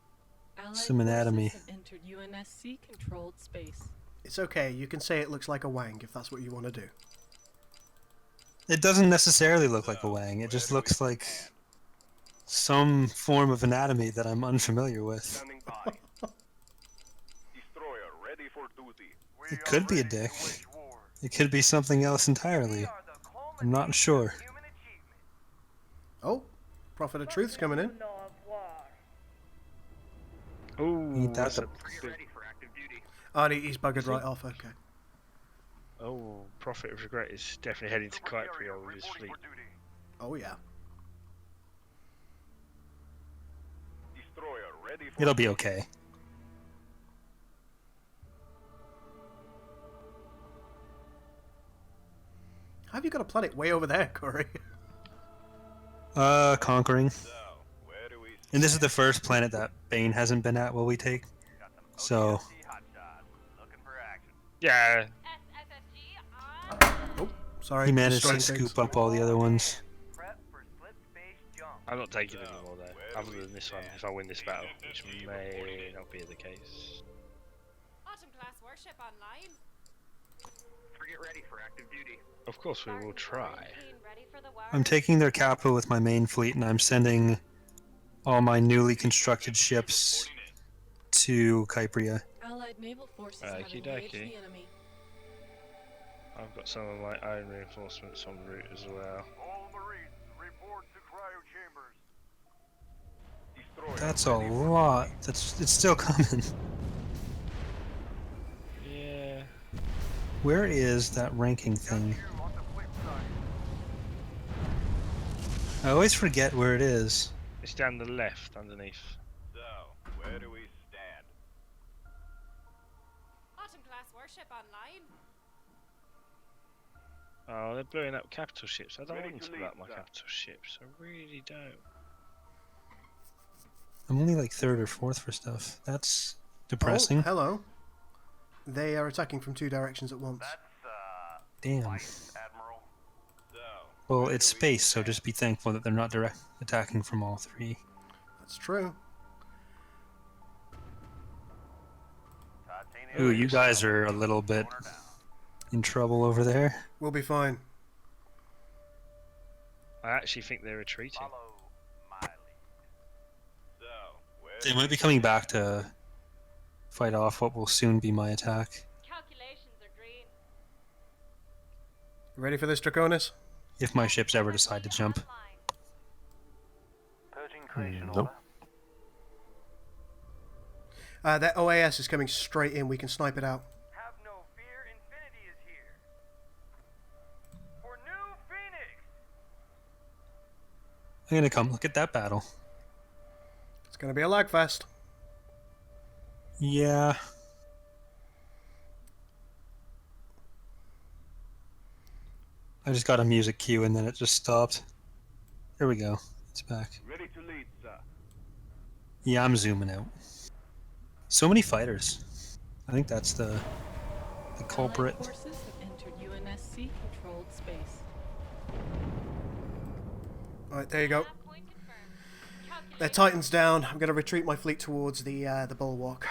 Allied some anatomy. forces have entered UNSC controlled space. It's okay, you can say it looks like a wang if that's what you want to do. It doesn't necessarily look like a wang, it just looks like some form of anatomy that I'm unfamiliar with. Standing by. It could be a dick. It could be something else entirely. I'm not sure. Oh, Prophet of Truth's coming in. Ooh, That's that's a- a big... Oh, he's buggered right off, okay. Oh, Prophet of Regret is definitely heading to Kypria with his fleet. Oh, yeah. Destroyer ready for It'll be okay. How have you got a planet way over there, Corey? Conquering. so, where do we And this is the first planet that Bane hasn't been at while we take. So, looking for action? Yeah, SSSG on. Oh, sorry. he managed to destroying things. scoop up all the other ones. Prep for split space jump. I'm not taking any more though, other than this one, if I win this battle, which may not be the case. Autumn class warship online. Get ready for active duty. Of course we will try. Ready for the war. I'm taking their capital with my main fleet, and I'm sending all my newly constructed ships to Kypria. Allied naval forces have Okie engaged dokie. the enemy. I've got some of my own reinforcements en route as well. All Marines, report to cryo chambers. Destroyer That's a lot. It's still coming. Yeah. Where is that ranking thing? You on the flip side. I always forget where it is. It's down the left underneath. So, where do we stand? Autumn class warship online. Oh, they're blowing up capital ships. I don't Ready want to them to blow up lead, my sir. capital ships. I really don't. I'm only like third or fourth for stuff. That's depressing. Oh, hello. They are attacking from two directions at once. That's Damn. Admiral. So, Well, where it's do we space, so stand? just be thankful that they're not direct attacking from all three. That's true. Titanium Ooh, you guys are a little bit corner down. in trouble over there. We'll be fine. I actually think they're retreating. Follow my lead. So, where They do might we be coming stand? back to fight off what will soon be my attack. Calculations are green. You ready for this, Draconis? If my ships ever decide to jump. Purging creation Nope. order. That OAS is coming straight in. We can snipe it out. Have no fear, Infinity is here. For New Phoenix. I'm gonna come look at that battle. It's going to be a lag fest. Yeah. I just got a music cue and then it just stopped. There we go. It's back. Ready to lead, sir. Yeah, I'm zooming out. So many fighters. I think that's the culprit. Allied forces have entered UNSC controlled space. Alright, there you go. Lab point confirmed. Their Titan's down. I'm going to retreat my fleet towards the bulwark.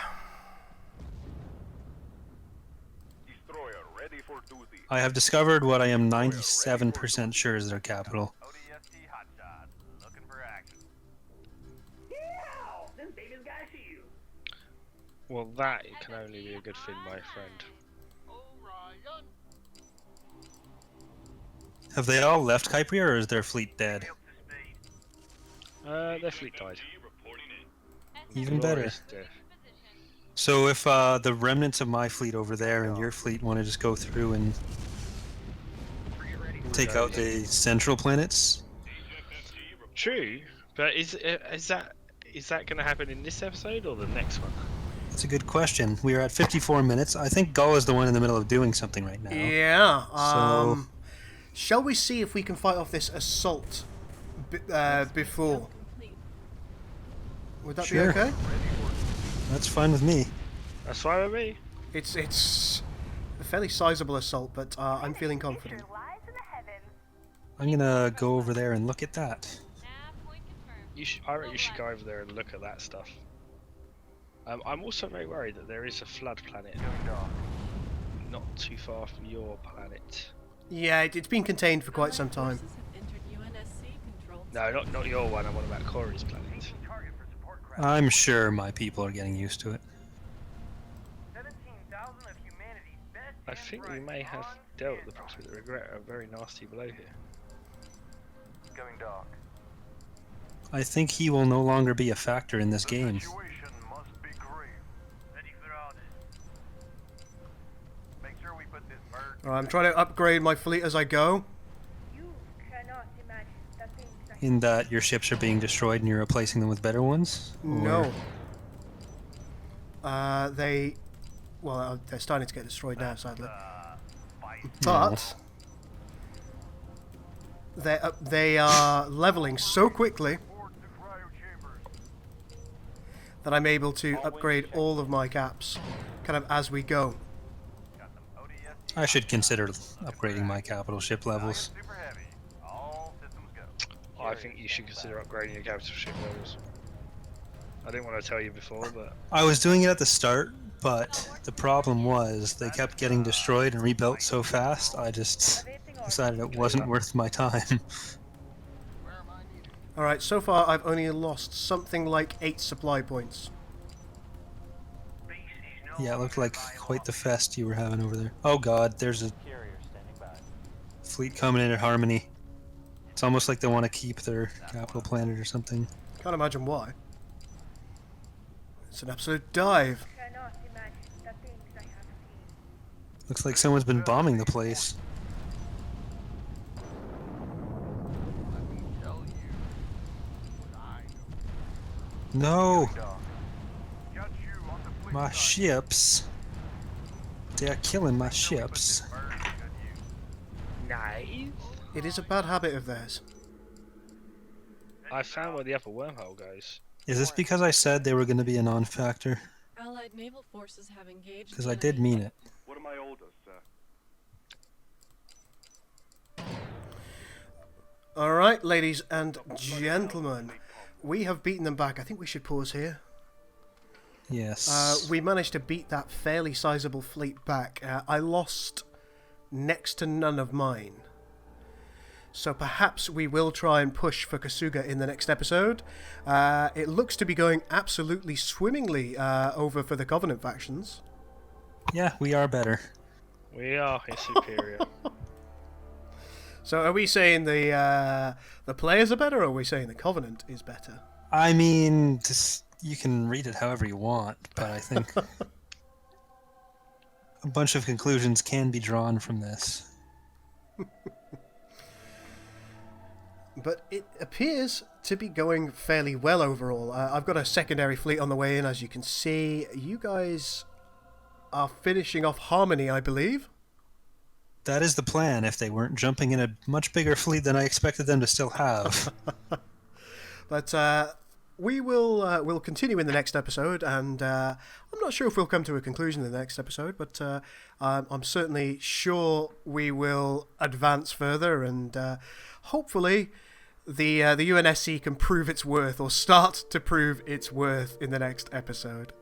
Destroyer ready for duty. I have discovered what I am 97% sure is their capital. ODST hotshot. Looking for action. Well, that can only be a good thing, my friend. Have they all left Kypria or is their fleet dead? Up to speed. Their fleet died. Even better. Glorious death. So if the remnants of my fleet over there and your fleet want to just go through and take out the central planets, True, but is that going to happen in this episode or the next one? that's a good question. We are at 54 minutes. I think Gull is the one in the middle of doing something right now. Yeah. So- Shall we see if we can fight off this assault before? Complete. Would that Sure. be okay? That's fine with me. That's fine with me. It's a fairly sizable assault, but I'm feeling confident. Lies in the heavens. I'm gonna go over there and look at that. Nav point confirmed. I reckon you should go over there and look at that stuff. I'm also very worried that there is a flood planet not too far from your planet. Yeah, it's been contained for quite some time. Forces have entered UNSC controlled No, space. not your one. I'm on about Corey's planet. Target for support craft. I'm sure my people are getting used to it. 17,000 of I think we may have dealt the proxy with regret a very nasty blow here. Going dark. I think he will no longer be a factor in this game. Situation must be grave. Ready for orders. Make sure we put this bird. Alright, I'm trying to upgrade my fleet as I go. You cannot imagine the things I In that your ships are being destroyed and you're replacing them with better ones? Or- No. Well, they're starting to get destroyed now, sadly. But they are leveling so quickly that I'm able to upgrade all of my caps, kind of as we go. I should consider upgrading my capital ship levels. Super heavy. All systems go. I think you should consider upgrading your capital ship levels. I didn't want to tell you before, but I was doing it at the start, but the problem was they kept getting destroyed and rebuilt so fast, I just decided it wasn't worth my time. Alright, so far I've only lost something like 8 supply points. Yeah, it looked like quite the fest you were having over there. Oh god, there's a fleet coming in at Harmony. It's almost like they want to keep their capital planet or something. Can't imagine why. It's an absolute dive. cannot imagine the things I have seen. Looks like someone's been bombing the place. No! My ships. They're killing my ships. nice. It is a bad habit of theirs. I found where the upper wormhole goes. Is this because I said they were going to be a non-factor? Allied naval forces have engaged. Because I did mean it. What are my orders, sir? Alright, ladies and gentlemen. We have beaten them back. I think we should pause here. Yes. We managed to beat that fairly sizable fleet back. I lost next to none of mine. So perhaps we will try and push for Kasuga in the next episode. It looks to be going absolutely swimmingly over for the Covenant factions. Yeah, we are better. We are his superior. So are we saying the players are better, or are we saying the Covenant is better? I mean, you can read it however you want, but I think a bunch of conclusions can be drawn from this. But it appears to be going fairly well overall. I've got a secondary fleet on the way in, as you can see. You guys are finishing off Harmony, I believe. That is the plan, if they weren't jumping in a much bigger fleet than I expected them to still have. But we'll continue in the next episode, and I'm not sure if we'll come to a conclusion in the next episode, but I'm certainly sure we will advance further, and hopefully the UNSC can prove its worth, or start to prove its worth in the next episode.